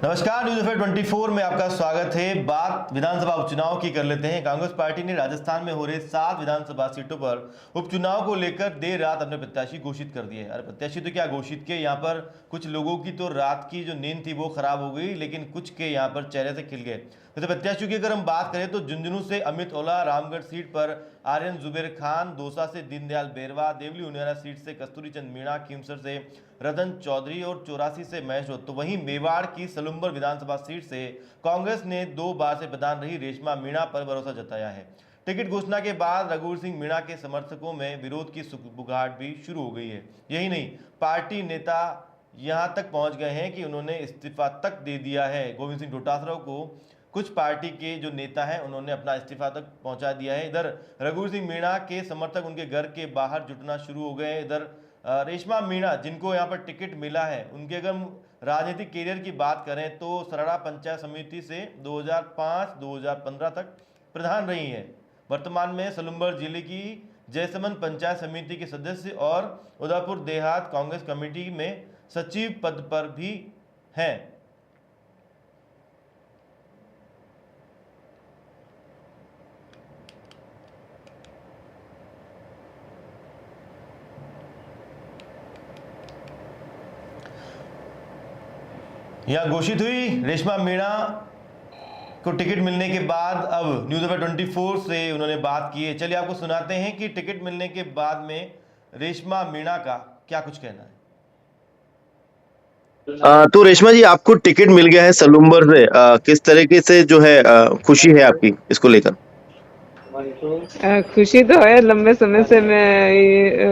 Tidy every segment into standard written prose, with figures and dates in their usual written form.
नमस्कार, news FM 24 में आपका स्वागत है। बात विधानसभा उपचुनाव की कर लेते हैं। कांग्रेस पार्टी ने राजस्थान में हो रहे 7 विधानसभा सीटों पर उपचुनाव को लेकर देर रात अपने प्रत्याशी घोषित कर दिए। अरे प्रत्याशी तो क्या घोषित किए, यहाँ पर कुछ लोगों की तो रात की जो नींद थी वो खराब हो गई, लेकिन कुछ के यहाँ पर चेहरे से खिल गए। वैसे प्रत्याशियों की अगर हम बात करें तो झुंझुनू से अमित ओला, रामगढ़ सीट पर आर्यन जुबेर खान, दौसा से दीनदयाल बेरवा, देवली उनियारा सीट से कस्तूरी चंद मीणा, खीमसर से रतन चौधरी और 84 से महेश वोत। तो वहीं मेवाड़ की सलुम्बर विधानसभा सीट से कांग्रेस ने 2 बार से प्रधान रही रेशमा मीणा पर भरोसा जताया है। टिकट घोषणा के बाद रघुवीर सिंह मीणा के समर्थकों में विरोध की सुगबुगाहट भी शुरू हो गई है। यही नहीं, पार्टी नेता यहां तक पहुंच गए हैं कि उन्होंने इस्तीफा तक दे दिया है। गोविंद सिंह डोटासरा को कुछ पार्टी के जो नेता हैं उन्होंने अपना इस्तीफा तक पहुंचा दिया है। इधर रघुवीर सिंह मीणा के समर्थक उनके घर के बाहर जुटना शुरू हो गए हैं। इधर रेशमा मीणा जिनको यहाँ पर टिकट मिला है, उनके अगर हम राजनीतिक कैरियर की बात करें तो सराड़ा पंचायत समिति से 2005-2015 तक प्रधान रही हैं। वर्तमान में सलुम्बर जिले की जयसमंद पंचायत समिति के सदस्य और उदयपुर देहात कांग्रेस कमेटी में सचिव पद पर भी हैं। यहाँ घोषित हुई रेशमा मीणा को टिकट मिलने के बाद अब न्यूज़ एफएम 24 से उन्होंने बात की है। चलिए आपको सुनाते हैं कि टिकट मिलने के बाद में रेशमा मीणा का क्या कुछ कहना है। तो रेशमा जी, आपको टिकट मिल गया है सलुम्बर से, किस तरीके से जो है खुशी है आपकी इसको लेकर? खुशी तो है। लंबे समय से मैं ये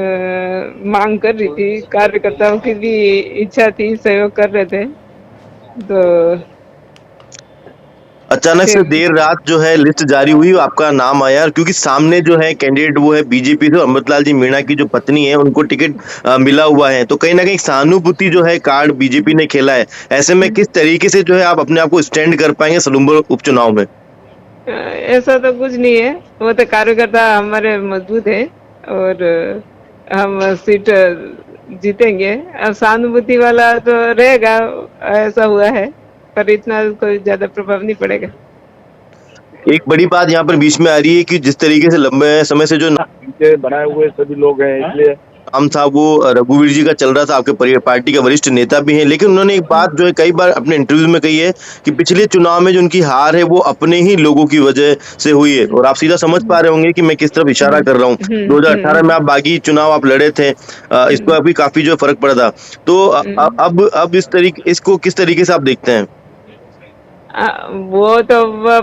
मांग कर रही थी, कार्यकर्ताओं की भी इच्छा थी, सहयोग कर रहे थे। तो अचानक से फिर देर रात जो है लिस्ट जारी हुई, आपका नाम आया, क्योंकि सामने जो है कैंडिडेट वो है बीजेपी से अमृतलाल जी मीणा की जो पत्नी है, उनको टिकट मिला हुआ है। तो कहीं ना कहीं सहानुभूति जो है कार्ड बीजेपी ने खेला है। ऐसे में किस तरीके से जो है आप अपने आप को स्टैंड कर पाएंगे सलुम्बर उपचुनाव में? ऐसा तो कुछ नहीं है, वो तो कार्यकर्ता हमारे मजबूत है और हम सीट जीतेंगे। अब सहानुभूति वाला तो रहेगा, ऐसा हुआ है, पर इतना कोई ज्यादा प्रभाव नहीं पड़ेगा। एक बड़ी बात यहाँ पर बीच में आ रही है कि जिस तरीके से लंबे समय से जो बनाए हुए सभी लोग हैं, इसलिए नाम था वो रघुवीर जी का चल रहा था, आपके पार्टी का वरिष्ठ नेता भी हैं, लेकिन उन्होंने एक बात जो है कई बार अपने इंटरव्यू में कही है कि पिछले चुनाव में जो उनकी हार है वो अपने ही लोगों की वजह से हुई है। और आप सीधा समझ पा रहे होंगे कि मैं किस तरफ इशारा कर रहा हूँ। 2018 में आप बागी चुनाव आप लड़े थे, इस पर अभी काफी जो फर्क पड़ा था। तो अब इसको किस तरीके से आप देखते हैं? वो तो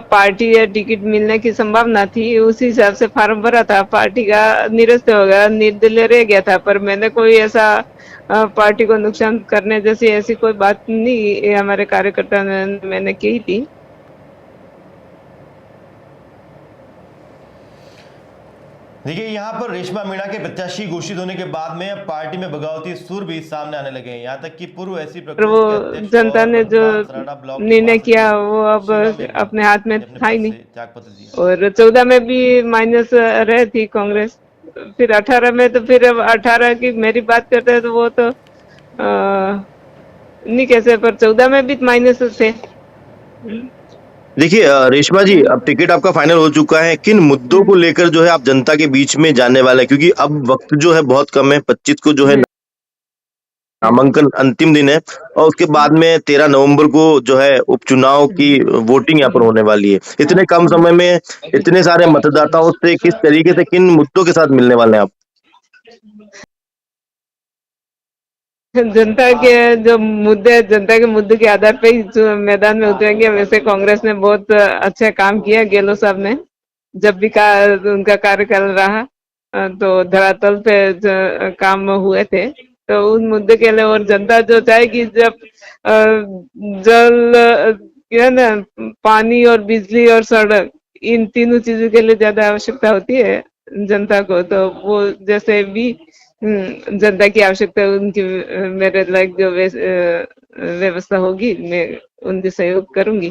पार्टी या टिकट मिलने की संभावना थी, उसी हिसाब से फॉर्म भरा था। पार्टी का निरस्त हो गया, निर्दलीय रह गया था, पर मैंने कोई ऐसा पार्टी को नुकसान करने जैसी ऐसी कोई बात नहीं हमारे कार्यकर्ता ने मैंने की थी। देखिए, यहाँ पर रेशमा मीणा के प्रत्याशी घोषित होने के बाद में अब पार्टी में बगावती सुर भी सामने आने लगे हैं। यहाँ तक कि पूर्व ऐसी वो जनता ने जो निर्णय किया वो अब अपने हाथ में था ही नहीं। और 14 में भी माइनस रहे थी कांग्रेस, फिर 18 में, तो फिर अब 18 की मेरी बात करते हैं तो वो तो नहीं कैसे, पर 14 में भी माइनस थे। देखिए रेशमा जी, अब टिकट आपका फाइनल हो चुका है, किन मुद्दों को लेकर जो है आप जनता के बीच में जाने वाले हैं? क्योंकि अब वक्त जो है बहुत कम है, 25 को जो है नामांकन अंतिम दिन है और उसके बाद में 13 नवंबर को जो है उपचुनाव की वोटिंग यहाँ पर होने वाली है। इतने कम समय में इतने सारे मतदाताओं से किस तरीके से, किन मुद्दों के साथ मिलने वाले हैं आप? जनता के जो मुद्दे, जनता के मुद्दे के आधार पे ही जो मैदान में उतरेंगे। वैसे कांग्रेस ने बहुत अच्छा काम किया, गेहलोत साहब ने जब भी उनका कार्यकाल रहा तो धरातल पे काम हुए थे, तो उन मुद्दे के लिए। और जनता जो चाहेगी, जब जल क्या ना, पानी और बिजली और सड़क, इन तीनों चीजों के लिए ज्यादा आवश्यकता होती है जनता को, तो वो जैसे भी जनता की आवश्यकता उनकी मेरे लायक जो व्यवस्था होगी मैं उनके सहयोग करूंगी।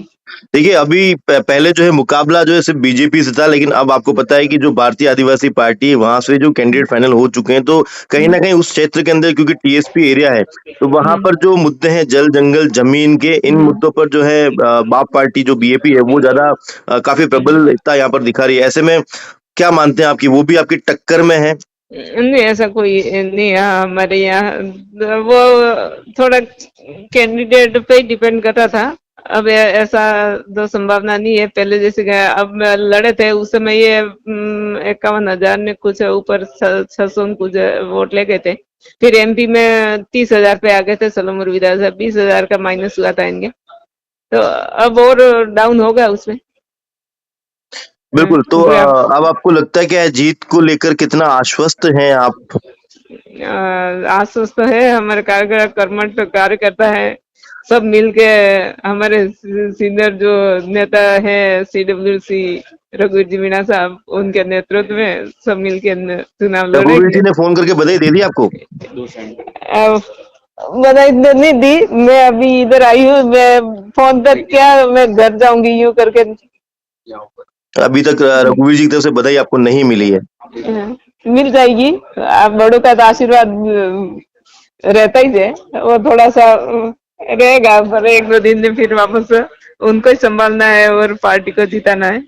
देखिए अभी पहले जो है मुकाबला जो है सिर्फ बीजेपी से था, लेकिन अब आपको पता है कि जो भारतीय आदिवासी पार्टी है वहां से जो कैंडिडेट फाइनल हो चुके हैं, तो कहीं ना कहीं उस क्षेत्र के अंदर क्योंकि टीएसपी एरिया है, तो वहां हम्म, पर जो मुद्दे हैं जल जंगल जमीन के, इन हम्म, मुद्दों पर जो है बाप पार्टी जो बीएपी है वो ज्यादा काफी प्रबलता यहाँ पर दिखा रही है। ऐसे में क्या मानते हैं आपकी वो भी आपकी टक्कर में है? नहीं ऐसा कोई नहीं है हमारे यहाँ। वो थोड़ा कैंडिडेट पे ही डिपेंड करता था। अब ऐसा तो संभावना नहीं है पहले जैसे अब लड़े थे उस समय ये 51,000 ने कुछ ऊपर 600 कुछ वोट ले गए थे। फिर एमपी में 30,000 पे आ गए थे सलोमुर विधानसभा 20,000 का माइनस हुआ था इनके। तो अब और डाउन होगा उसमें। बिल्कुल। तो ग्राफ अब आपको लगता है कि जीत को लेकर कितना आश्वस्त हैं आप? आश्वस्त है हमारे कर्मठ कार्यकर्ता है सब मिलके। हमारे सीनियर जो नेता है सीडब्ल्यूसी रघुवीर जी मीणा साहब उनके नेतृत्व में सब मिलके चुनाव रघुवीर जी लड़ेंगे। ने फोन करके बधाई दे दी आपको? अब बधाई तो नहीं दी। मैं अभी इधर आई हूँ मैं फोन तक क्या मैं घर जाऊंगी यूं करके। अभी तक रघुवीर जी की तरफ से बधाई आपको नहीं मिली है? मिल जाएगी। आप बड़ों का तो आशीर्वाद रहता ही है। वो थोड़ा सा रहेगा पर एक दो दिन में फिर वापस उनको ही संभालना है और पार्टी को जिताना है।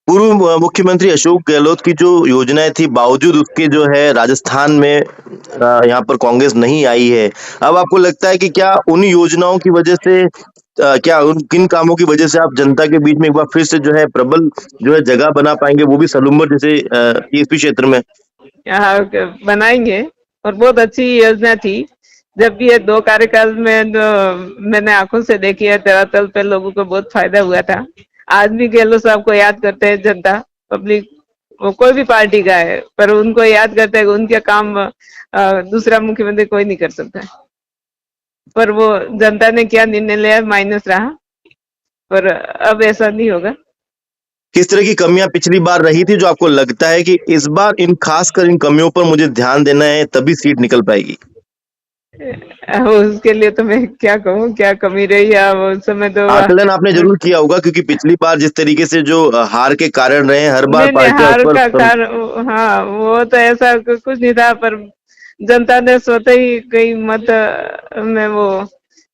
पूर्व मुख्यमंत्री अशोक गहलोत की जो योजनाएं थी, बावजूद उसके जो है राजस्थान में यहाँ पर कांग्रेस नहीं आई है। अब आपको लगता है कि क्या उन योजनाओं की वजह से क्या उन किन कामों की वजह से आप जनता के बीच में एक बार फिर से जो है प्रबल जो है जगह बना पाएंगे, वो भी सलूम्बर जैसे टीएसपी क्षेत्र में? यहाँ बनाएंगे और बहुत अच्छी योजना थी। जब भी ये 2 कार्यकाल में तो मैंने आंखों से देखी है धरातल पे लोगों को बहुत फायदा हुआ था। आज भी गहलोत साहब को याद करते हैं जनता पब्लिक। वो कोई भी पार्टी का है पर उनको याद करते हैं उनके काम दूसरा मुख्यमंत्री कोई नहीं कर सकता। पर वो जनता ने क्या निर्णय लिया माइनस रहा। पर अब ऐसा नहीं होगा। किस तरह की कमियां पिछली बार रही थी जो आपको लगता है कि इस बार इन खासकर इन कमियों पर मुझे ध्यान देना है तभी सीट निकल पाएगी? उसके लिए तो मैं क्या कहूँ क्या कमी रही है अब उस समय तो आकलन आपने जरूर किया होगा, क्योंकि पिछली बार जिस तरीके से जो हार के कारण रहे, हर बार नहीं नहीं पार्टियां उस हार पर का कारण हाँ वो तो ऐसा कुछ नहीं था पर जनता ने स्वतः ही कई मत में वो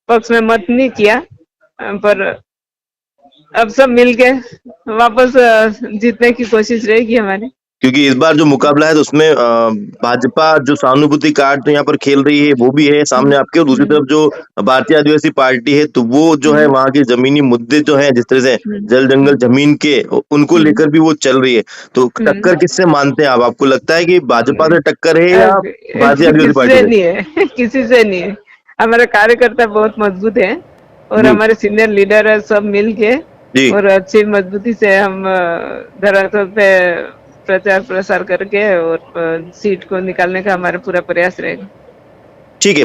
पक्ष में मत नहीं किया। पर अब सब मिलके वापस जीतने की कोशिश रहेगी हमारी। क्योंकि इस बार जो मुकाबला है तो उसमें भाजपा जो सहानुभूति कार्ड तो यहाँ पर खेल रही है वो भी है सामने आपके, और दूसरी हम्म, तरफ जो भारतीय आदिवासी पार्टी है तो वो जो है हम्म, वहाँ के जमीनी मुद्दे जो है जिस तरह से हम्म, जल जंगल हम्म, जमीन के उनको हम्म, लेकर भी वो चल रही है। तो टक्कर हम्म, किससे मानते हैं आप? आपको लगता है कि भाजपा से टक्कर है या भारतीय आदिवासी पार्टी किससे से? नहीं है किसी से नहीं है। हमारे कार्यकर्ता बहुत मजबूत है और जी हमारे सीनियर लीडर है सब मिल के जी। और अच्छी मजबूती से हम धरातल पे प्रचार प्रसार करके और सीट को निकालने का हमारा पूरा प्रयास रहेगा। ठीक है।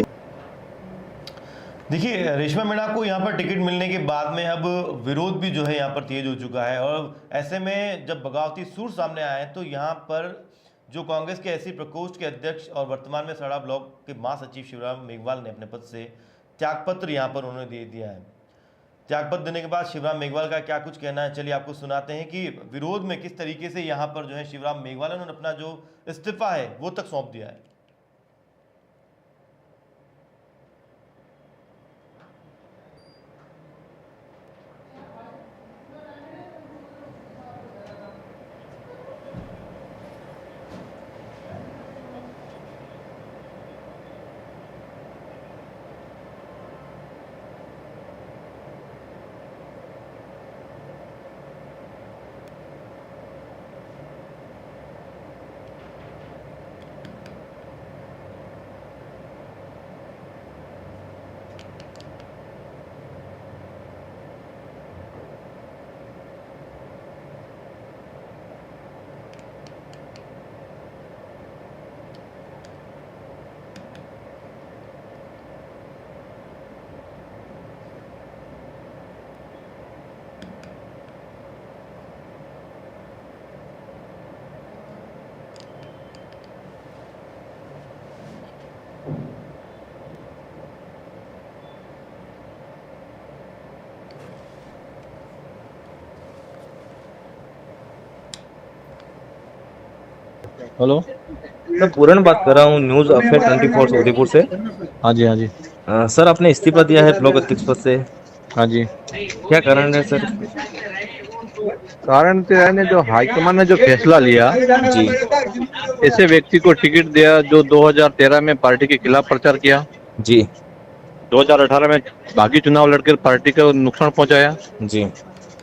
देखिए रेशमा मीणा को यहाँ पर टिकट मिलने के बाद में अब विरोध भी जो है यहाँ पर तेज हो चुका है, और ऐसे में जब बगावती सूर सामने आए तो यहाँ पर जो कांग्रेस के एससी प्रकोष्ठ के अध्यक्ष और वर्तमान में सड़ा ब्लॉक के महासचिव शिवराम मेघवाल ने अपने पद से त्यागपत्र यहाँ पर उन्होंने दे दिया है। त्यागपत्र देने के बाद शिवराम मेघवाल का क्या कुछ कहना है, चलिए आपको सुनाते हैं कि विरोध में किस तरीके से यहाँ पर जो है शिवराम मेघवाल उन्होंने अपना जो इस्तीफा है वो तक सौंप दिया है। हेलो। सर पूरन बात कर रहा हूँ, न्यूज़ अफेयर 24 उदयपुर से। हाँ जी, हाँ जी, सर आपने इस्तीफा दिया है ब्लॉक अध्यक्ष पद से, हाँ जी। क्या कारण है सर? कारण तो है ने जो हाईकमान ने जो फैसला लिया, जी ऐसे व्यक्ति को टिकट दिया जो 2013 में पार्टी के खिलाफ प्रचार किया, जी 2018 में बागी चुनाव लड़कर पार्टी को नुकसान पहुंचाया, जी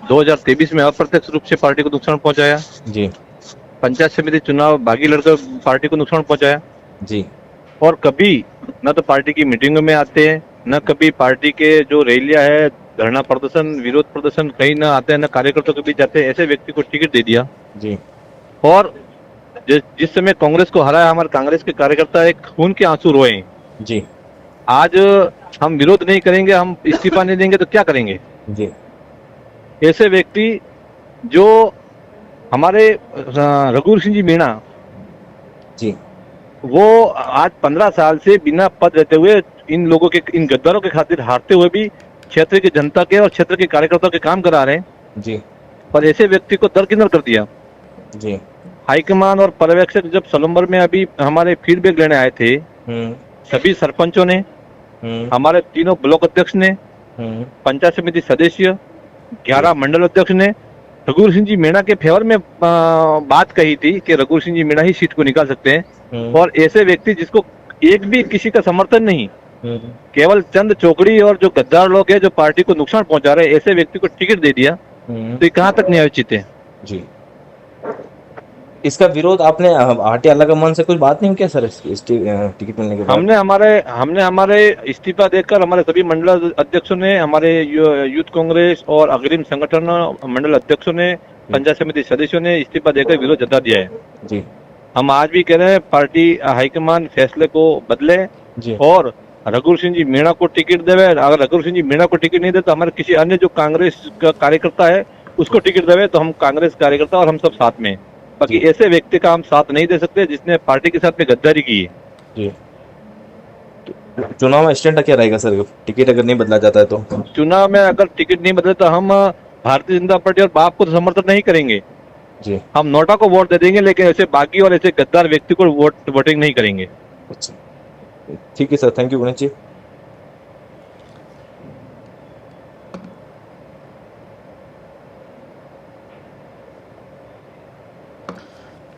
2023 में अप्रत्यक्ष रूप से पार्टी को नुकसान पहुंचाया, जी पंचायत समिति चुनाव बागी लड़कर पार्टी को नुकसान पहुंचाया, जी और कभी न तो पार्टी की मीटिंगों में आते हैं, न कभी पार्टी के जो रैलियां है, धरना प्रदर्शन, विरोध प्रदर्शन कहीं न आते हैं, न कार्यकर्ताओं के बीच जाते हैं। ऐसे व्यक्ति को टिकट दे दिया। जी और जिस समय कांग्रेस को हराया, हमारे कांग्रेस के कार्यकर्ता एक खून के आंसू रोए हैं। जी आज हम विरोध नहीं करेंगे, हम इस्तीफा नहीं देंगे तो क्या करेंगे? जी ऐसे व्यक्ति जो हमारे रघुवीर सिंह जी मीणा, जी वो आज 15 साल से बिना पद रहते हुए इन लोगों के, इन गद्दारों के खातिर हारते हुए भी क्षेत्र की जनता के और क्षेत्र के कार्यकर्ताओं के काम करा रहे हैं। जी पर ऐसे व्यक्ति को दरकिनार कर दिया। जी हाईकमान और पर्यवेक्षक जब सलम्बर में अभी हमारे फीडबैक लेने आए थे, सभी सरपंचों ने, हमारे तीनों ब्लॉक अध्यक्ष ने, पंचायत समिति सदस्य, 11 मंडल अध्यक्ष ने रघुवीर सिंह जी मीणा के फेवर में बात कही थी कि रघुवीर सिंह जी मीणा ही सीट को निकाल सकते हैं। और ऐसे व्यक्ति जिसको एक भी किसी का समर्थन नहीं, केवल चंद चौकड़ी और जो गद्दार लोग हैं जो पार्टी को नुकसान पहुंचा रहे हैं, ऐसे व्यक्ति को टिकट दे दिया, तो ये कहाँ तक न्यायोचित है? जी इसका विरोध आपने हटिया अलग मन से कुछ बात नहीं किया सर इस टिकट मिलने के बाद? हमने हमारे इस्तीफा देकर हमारे सभी मंडल अध्यक्षों ने, हमारे यूथ कांग्रेस और अग्रिम संगठन मंडल अध्यक्षों ने, पंचायत समिति सदस्यों ने इस्तीफा देकर विरोध जता दिया है। जी हम आज भी कह रहे हैं पार्टी हाईकमान फैसले को बदले जी और रघुवीर सिंह जी मीणा को टिकट देवे। अगर रघुवीर सिंह जी मीणा को टिकट नहीं दे तो हमारे किसी अन्य जो कांग्रेस का कार्यकर्ता है उसको टिकट देवे, तो हम कांग्रेस कार्यकर्ता और हम सब साथ में। बाकी ऐसे व्यक्ति का हम साथ नहीं दे सकते जिसने पार्टी के साथ में गद्दारी की है। जी चुनाव में स्टैंड क्या रहेगा सर, टिकट अगर नहीं बदला जाता है तो? चुनाव में अगर टिकट नहीं बदले तो हम भारतीय जनता पार्टी और बाप को तो समर्थन नहीं करेंगे। जी हम नोटा को वोट दे देंगे, लेकिन ऐसे बागी और ऐसे गद्दार व्यक्ति को वोटिंग नहीं करेंगे। अच्छा ठीक है sir, thank you Ganesh ji.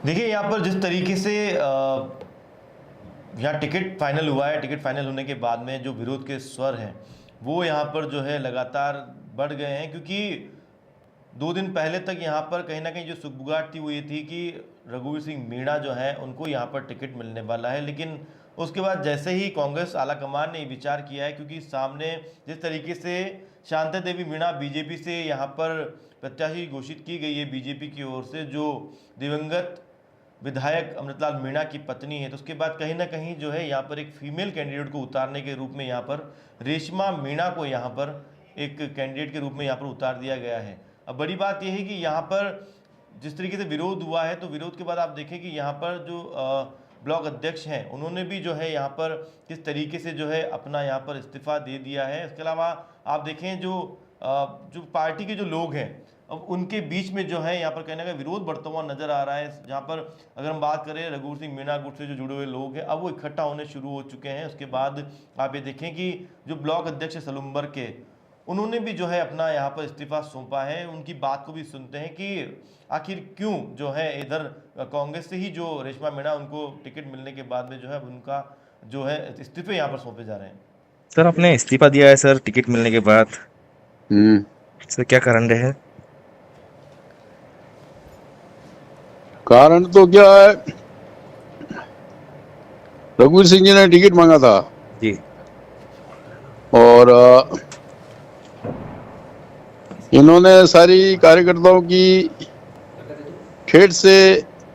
देखिए यहाँ पर जिस तरीके से यहाँ टिकट फाइनल हुआ है, टिकट फाइनल होने के बाद में जो विरोध के स्वर हैं वो यहाँ पर जो है लगातार बढ़ गए हैं, क्योंकि 2 दिन पहले तक यहाँ पर कहीं ना कहीं जो सुगबुगाहट थी वो ये थी कि रघुवीर सिंह मीणा जो है उनको यहाँ पर टिकट मिलने वाला है। लेकिन उसके बाद जैसे ही कांग्रेस आलाकमान ने विचार किया है, क्योंकि सामने जिस तरीके से शांता देवी मीणा बीजेपी से यहाँ पर प्रत्याशी घोषित की गई है बीजेपी की ओर से, जो दिवंगत विधायक अमृतलाल मीणा की पत्नी है, तो उसके बाद कहीं ना कहीं जो है यहाँ पर एक फीमेल कैंडिडेट को उतारने के रूप में यहाँ पर रेशमा मीणा को यहाँ पर एक कैंडिडेट के रूप में यहाँ पर उतार दिया गया है। अब बड़ी बात यह है कि यहाँ पर जिस तरीके से विरोध हुआ है, तो विरोध के बाद आप देखें कि यहाँ पर जो ब्लॉक अध्यक्ष हैं उन्होंने भी जो है यहाँ पर किस तरीके से जो है अपना यहाँ पर इस्तीफा दे दिया है। इसके अलावा आप देखें जो पार्टी के जो लोग हैं, अब उनके बीच में जो है यहाँ पर कहने का विरोध बढ़ता हुआ नजर आ रहा है। जहाँ पर अगर हम बात करें रघुवीर सिंह मीणा गुट से जो जुड़े हुए लोग हैं, अब वो इकट्ठा होने शुरू हो चुके हैं। उसके बाद आप ये देखें कि जो ब्लॉक अध्यक्ष सलुम्बर के, उन्होंने भी जो है अपना यहाँ पर इस्तीफा सौंपा है। उनकी बात को भी सुनते हैं कि आखिर क्यों जो है इधर कांग्रेस से ही जो रेशमा मीणा उनको टिकट मिलने के बाद में जो है उनका जो है इस्तीफे यहाँ पर सौंपे जा रहे हैं। सर आपने इस्तीफा दिया है सर टिकट मिलने के बाद, सर क्या कारण रहे? कारण तो क्या है, रघुवीर सिंह जी ने टिकट मांगा था जी, और इन्होंने सारी कार्यकर्ताओं की ठेठ से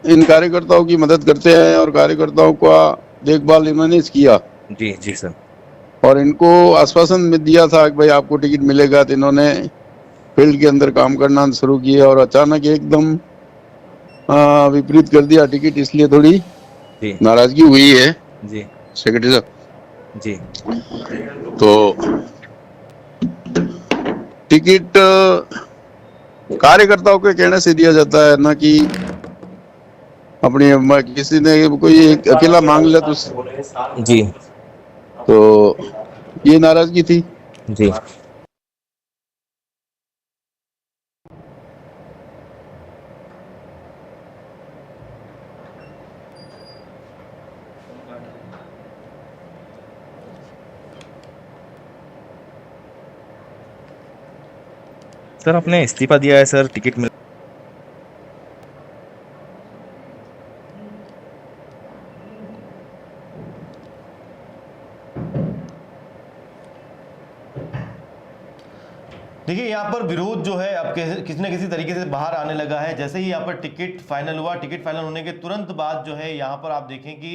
इन कार्यकर्ताओं की मदद करते हैं और कार्यकर्ताओं का देखभाल इन्होंने किया। जी जी सर। और इनको आश्वासन दिया था कि भाई आपको टिकट मिलेगा, तो इन्होंने फील्ड के अंदर काम करना शुरू किया और अचानक एकदम विपरीत कर दिया टिकट, इसलिए थोड़ी नाराजगी हुई है जी सेक्रेटरी साहब जी। तो टिकट कार्यकर्ताओं के कहने से दिया जाता है, ना कि अपनी किसी ने कोई एक अकेला मांग लिया जी तो ये नाराजगी थी। जी। सर आपने इस्तीफा दिया है सर, टिकट मिल देखिए यहाँ पर विरोध जो है अब किसी न किसी तरीके से बाहर आने लगा है। जैसे ही यहाँ पर टिकट फाइनल हुआ, टिकट फाइनल होने के तुरंत बाद जो है यहाँ पर आप देखें कि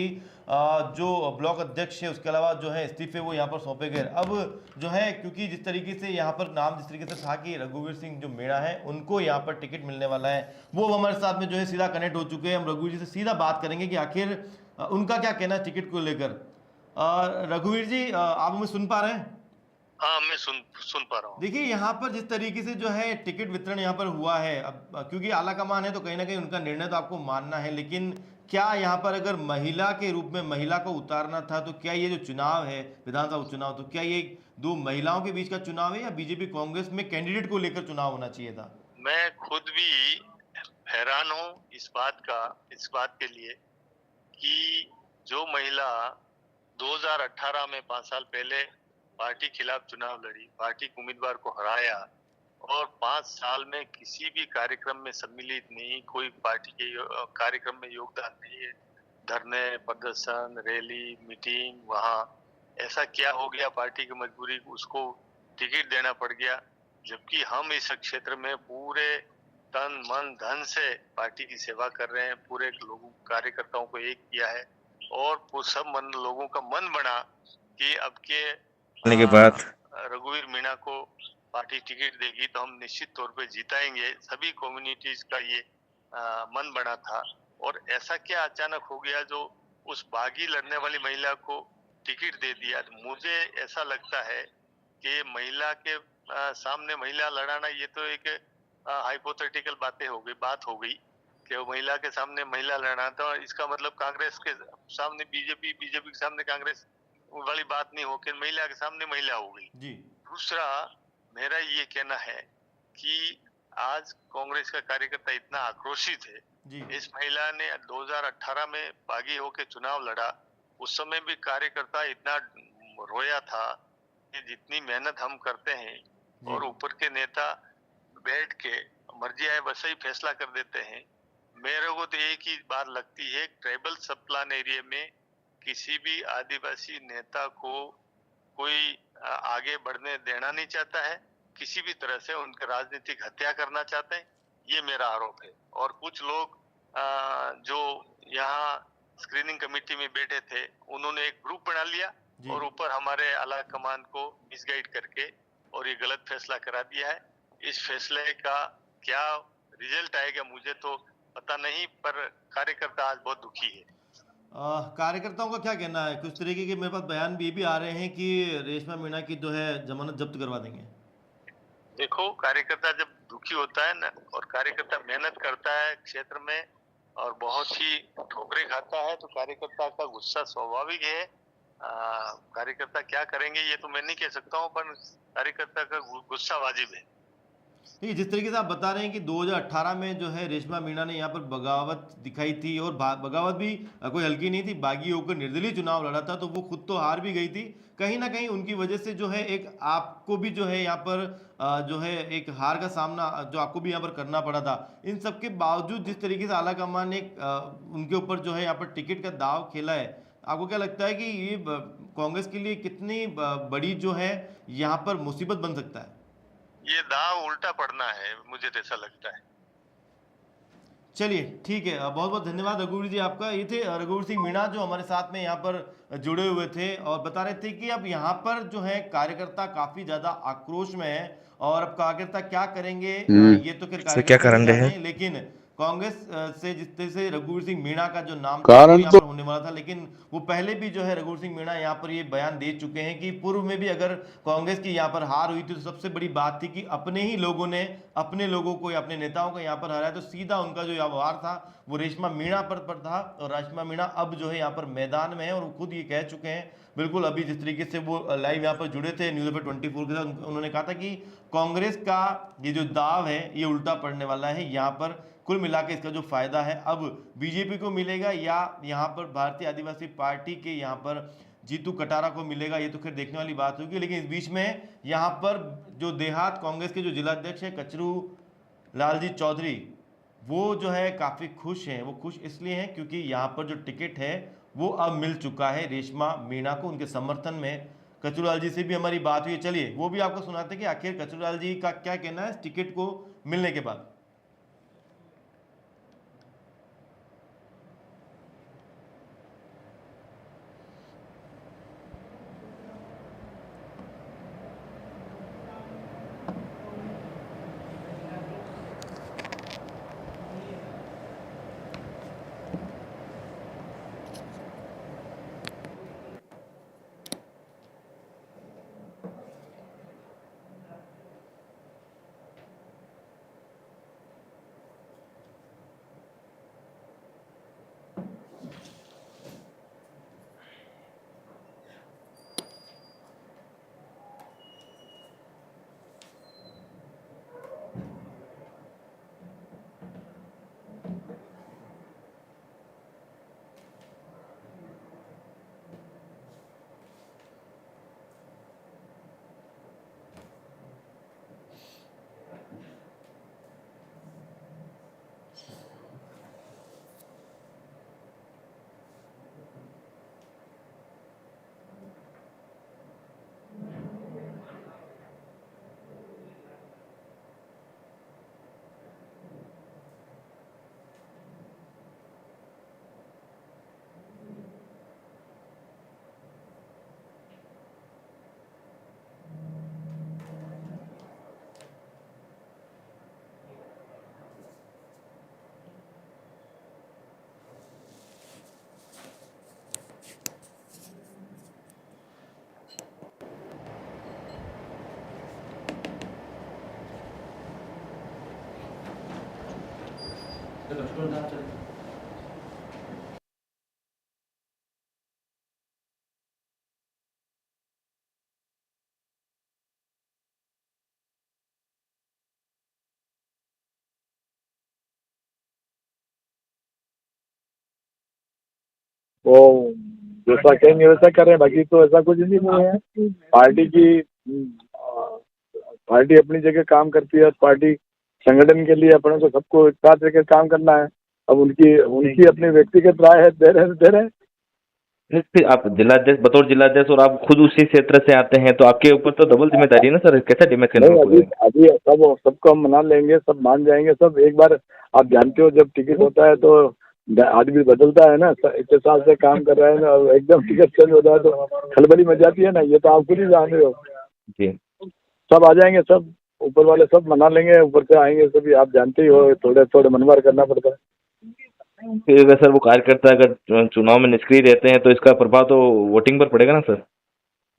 जो ब्लॉक अध्यक्ष है उसके अलावा जो है इस्तीफे वो यहाँ पर सौंपे गए। अब जो है क्योंकि जिस तरीके से यहाँ पर नाम जिस तरीके से था कि रघुवीर सिंह जो मीणा है उनको यहाँ पर टिकट मिलने वाला है, वो अब हमारे साथ में जो है सीधा कनेक्ट हो चुके हैं। हम रघुवीर जी से सीधा बात करेंगे कि आखिर उनका क्या कहना है टिकट को लेकर। रघुवीर जी आप हमें सुन पा रहे हैं? हाँ, मैं सुन पा रहा हूँ। देखिए यहाँ पर जिस तरीके से जो है टिकट वितरण यहाँ पर हुआ है, अब क्योंकि आला कमान है तो कहीं ना कहीं उनका निर्णय तो आपको मानना है, लेकिन क्या यहाँ पर अगर महिला के रूप में महिला को उतारना था तो क्या ये जो चुनाव है विधानसभा उपचुनाव, तो क्या ये दो महिलाओं के बीच का चुनाव है या बीजेपी कांग्रेस में कैंडिडेट को लेकर चुनाव होना चाहिए था? मैं खुद भी हैरान हूँ इस बात के लिए कि जो महिला 2018 में 5 साल पहले पार्टी खिलाफ चुनाव लड़ी, पार्टी के उम्मीदवार को हराया और 5 साल में किसी भी कार्यक्रम में सम्मिलित नहीं, कोई पार्टी के कार्यक्रम में योगदान नहीं है, धरने, प्रदर्शन, रैली, मीटिंग, वहाँ ऐसा क्या हो गया पार्टी की मजबूरी उसको टिकट देना पड़ गया, जबकि हम इस क्षेत्र में पूरे तन मन धन से पार्टी की सेवा कर रहे हैं, पूरे लोगों कार्यकर्ताओं को एक किया है और सब लोगों का मन बना कि अब के बाद रघुवीर मीणा को पार्टी टिकट देगी तो हम निश्चित तौर पे जिताएंगे। सभी कम्युनिटीज का ये मन बना था और ऐसा क्या अचानक हो गया जो उस बागी लड़ने वाली महिला को टिकट दे दिया। मुझे ऐसा लगता है कि महिला के सामने महिला लड़ाना ये तो एक हाइपोथेटिकल बात हो गई कि वो महिला के सामने महिला लड़ना, तो इसका मतलब कांग्रेस के सामने बीजेपी के सामने कांग्रेस वाली बात नहीं हो कि महिला के सामने महिला हो गई जी। दूसरा मेरा ये कहना है कि आज कांग्रेस का कार्यकर्ता इतना आक्रोशित है जी। इस महिला ने 2018 में बागी होकर चुनाव लड़ा, उस समय भी कार्यकर्ता इतना रोया था कि जितनी मेहनत हम करते हैं और ऊपर के नेता बैठ के मर्जी आए वैसा ही फैसला कर देते हैं। मेरे को तो एक ही बात लगती है, ट्राइबल सब प्लान एरिया में किसी भी आदिवासी नेता को कोई आगे बढ़ने देना नहीं चाहता है, किसी भी तरह से उनका राजनीतिक हत्या करना चाहते हैं, ये मेरा आरोप है। और कुछ लोग जो यहाँ स्क्रीनिंग कमेटी में बैठे थे उन्होंने एक ग्रुप बना लिया और ऊपर हमारे आला कमान को मिसगाइड करके और ये गलत फैसला करा दिया है। इस फैसले का क्या रिजल्ट आएगा मुझे तो पता नहीं, पर कार्यकर्ता आज बहुत दुखी है। कार्यकर्ताओं का क्या कहना है? कुछ तरीके के मेरे पास बयान भी ये भी आ रहे हैं कि रेशमा मीणा की जो है जमानत जब्त करवा देंगे। देखो, कार्यकर्ता जब दुखी होता है ना और कार्यकर्ता मेहनत करता है क्षेत्र में और बहुत ही ठोकरे खाता है तो कार्यकर्ता का गुस्सा स्वाभाविक है। कार्यकर्ता क्या करेंगे ये तो मैं नहीं कह सकता हूँ, पर कार्यकर्ता का गुस्सा वाजिब है। देखिए जिस तरीके से आप बता रहे हैं कि 2018 में जो है रेशमा मीणा ने यहाँ पर बगावत दिखाई थी और बगावत भी कोई हल्की नहीं थी, बागी होकर निर्दलीय चुनाव लड़ा था तो वो खुद तो हार भी गई थी। कहीं ना कहीं उनकी वजह से जो है एक आपको भी जो है यहाँ पर जो है एक हार का सामना जो आपको भी यहाँ पर करना पड़ा था। इन सब के बावजूद जिस तरीके से आला कमान ने उनके ऊपर जो है यहाँ पर टिकट का दाव खेला है, आपको क्या लगता है कि ये कांग्रेस के लिए कितनी बड़ी जो है यहाँ पर मुसीबत बन सकता है? ये दाव उल्टा पड़ना है, मुझे तो ऐसा लगता है। चलिए ठीक है, बहुत बहुत धन्यवाद रघुवीर जी आपका। ये थे रघुवीर सिंह मीणा जो हमारे साथ में यहाँ पर जुड़े हुए थे और बता रहे थे कि अब यहाँ पर जो है कार्यकर्ता काफी ज्यादा आक्रोश में है और अब कार्यकर्ता क्या करेंगे ये तो फिर क्या कारण रहे, लेकिन कांग्रेस से जिस तरह से रघुवीर सिंह मीणा का जो नाम था वो कारण यहाँ तो पर होने वाला था, लेकिन वो पहले भी जो है रघुवीर सिंह मीणा यहाँ पर ये बयान दे चुके हैं कि पूर्व में भी अगर कांग्रेस की यहाँ पर हार हुई थी तो सबसे बड़ी बात थी कि अपने ही लोगों ने अपने लोगों को या अपने नेताओं को यहाँ पर हराया, तो सीधा उनका जो व्यवहार था वो रेशमा मीणा पर था। और रेशमा मीणा अब जो है यहाँ पर मैदान में है और वो खुद ये कह चुके हैं, बिल्कुल अभी जिस तरीके से वो लाइव यहाँ पर जुड़े थे न्यूज़ पेपर 24 के साथ, उन्होंने कहा था कि कांग्रेस का ये जो दाव है ये उल्टा पड़ने वाला है। यहाँ पर कुल मिला के इसका जो फायदा है अब बीजेपी को मिलेगा या यहाँ पर भारतीय आदिवासी पार्टी के यहाँ पर जीतू कटारा को मिलेगा, ये तो फिर देखने वाली बात होगी। लेकिन इस बीच में यहाँ पर जो देहात कांग्रेस के जो जिलाध्यक्ष है कचरू लालजी चौधरी, वो जो है काफ़ी खुश हैं। वो खुश इसलिए हैं क्योंकि यहाँ पर जो टिकट है वो अब मिल चुका है रेशमा मीणा को। उनके समर्थन में कचरूलाल जी से भी हमारी बात हुई है, चलिए वो भी आपको सुनाते हैं कि आखिर कचरूलाल जी का क्या कहना है इस टिकट को मिलने के बाद। वो जैसा कहेंगे वैसा करें, बाकी तो ऐसा कुछ नहीं है। पार्टी की पार्टी अपनी जगह काम करती है, पार्टी संगठन के लिए अपने को सबको एक साथ लेकर काम करना है। अब उनकी उनकी अपनी व्यक्तिगत राय है, दे रहे हैं। फिर आप जिलाध्यक्ष, बतौर जिलाध्यक्ष और आप खुद उसी क्षेत्र से आते हैं तो आपके ऊपर तो डबल जिम्मेदारी है ना सर, कैसे डिमेट करना नहीं, अभी पड़ेगा? अभी सबको हम मना लेंगे, सब मान जाएंगे सब। एक बार आप जानते हो जब टिकट होता है तो आदमी बदलता है ना, इतने साल से काम कर रहा है ना, और एकदम टिकट चेंज हो जाए तो खलबली मच जाती है ना, ये तो आप खुद ही जान रहे हो। जी सब आ जाएंगे, सब ऊपर वाले सब मना लेंगे, ऊपर से आएंगे सभी, आप जानते ही हो, थोड़े थोड़े मनवार करना पड़ता है। फिर अगर सर वो कार्यकर्ता अगर चुनाव में निष्क्रिय रहते हैं तो इसका प्रभाव तो वोटिंग पर पड़ेगा ना सर?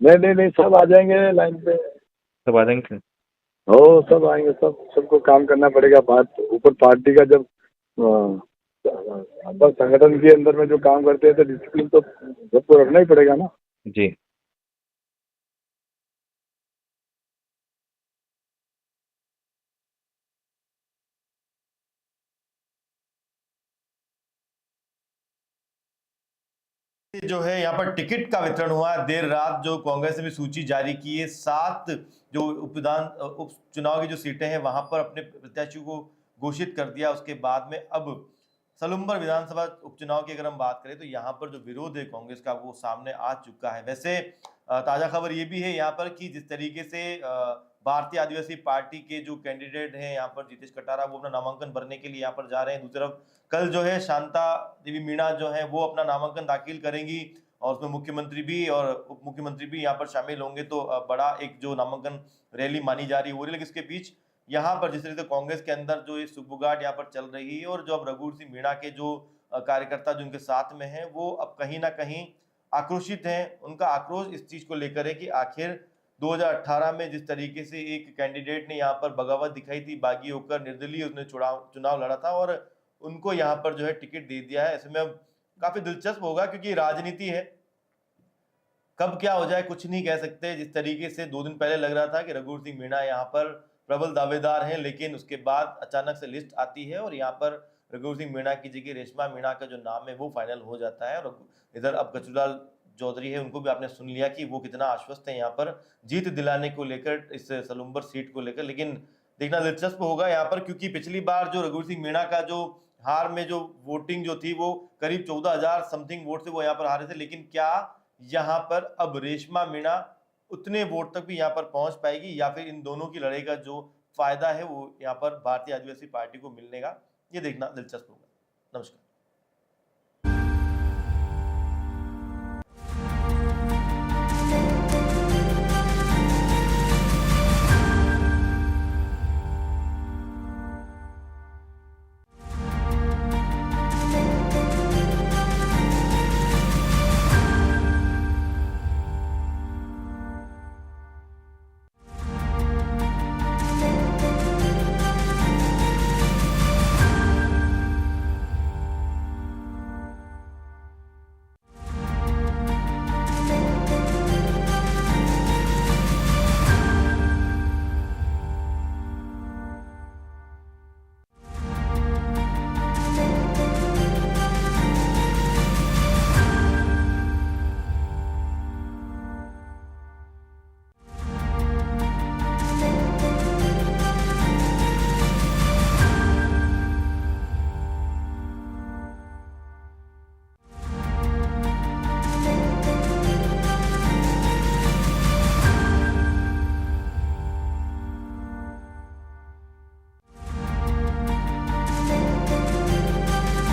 नहीं, सब आ जाएंगे लाइन पे। सब आ जाएंगे? हो, सब आएंगे, सबको काम करना पड़ेगा। बात ऊपर पार्टी का जब अपन संगठन के अंदर में जो काम करते हैं तो डिसिप्लिन तो सबको रखना ही पड़ेगा ना। जी जो है यहाँ पर टिकट का वितरण हुआ देर रात, जो कांग्रेस ने भी सूची जारी की है। 7 जो उपचुनाव की जो सीटें हैं वहां पर अपने प्रत्याशियों को घोषित कर दिया। उसके बाद में अब सलुम्बर विधानसभा उपचुनाव की अगर हम बात करें तो यहाँ पर जो विरोध है कांग्रेस का वो सामने आ चुका है। वैसे ताजा खबर ये भी है यहाँ पर कि जिस तरीके से भारतीय आदिवासी पार्टी के जो कैंडिडेट हैं यहाँ पर जितेश कटारा, वो अपना नामांकन भरने के लिए यहाँ पर जा रहे हैं। दूसरी तरफ कल जो है शांता देवी मीणा जो है वो अपना नामांकन दाखिल करेंगी और उसमें मुख्यमंत्री भी और उप मुख्यमंत्री भी यहाँ पर शामिल होंगे। तो बड़ा एक जो नामांकन रैली मानी जा रही है हो रही है। लेकिन इसके बीच यहाँ पर जिस तरह से कांग्रेस के अंदर जो ये सुगबुगाहट यहाँ पर चल रही है, और जो अब रघुवीर सिंह मीणा के जो कार्यकर्ता जो उनके साथ में हैं, वो अब कहीं ना कहीं आक्रोशित हैं। उनका आक्रोश इस चीज को लेकर है कि आखिर 2018 में जिस तरीके से एक कैंडिडेट ने यहाँ पर बगावत दिखाई थी, बागी होकर निर्दलीय उसने चुनाव लड़ा था और उनको यहाँ पर जो है टिकट दे दिया है। ऐसे में अब काफी दिलचस्प होगा, क्योंकि राजनीति है, कब क्या हो जाए कुछ नहीं कह सकते। जिस तरीके से 2 दिन पहले लग रहा था कि रघुवीर सिंह मीणा यहाँ पर प्रबल दावेदार हैं, लेकिन उसके बाद अचानक से लिस्ट आती है और यहाँ पर रघुवीर सिंह मीणा की जगह रेशमा मीणा का जो नाम है वो फाइनल हो जाता है। और इधर अब कचूलाल चौधरी है, उनको भी आपने सुन लिया कि वो कितना आश्वस्त है यहाँ पर जीत दिलाने को लेकर, इस सलूम्बर सीट को लेकर। लेकिन देखना दिलचस्प होगा यहाँ पर, क्योंकि पिछली बार जो रघुवीर सिंह मीणा का जो हार में जो वोटिंग जो थी वो करीब 14,000 समथिंग वोट से वो यहाँ पर हारे थे। लेकिन क्या यहाँ पर अब रेशमा मीणा उतने वोट तक भी यहाँ पर पहुंच पाएगी, या फिर इन दोनों की लड़ाई का जो फायदा है वो यहाँ पर भारतीय आदिवासी पार्टी को मिलने का, ये देखना दिलचस्प होगा। नमस्कार।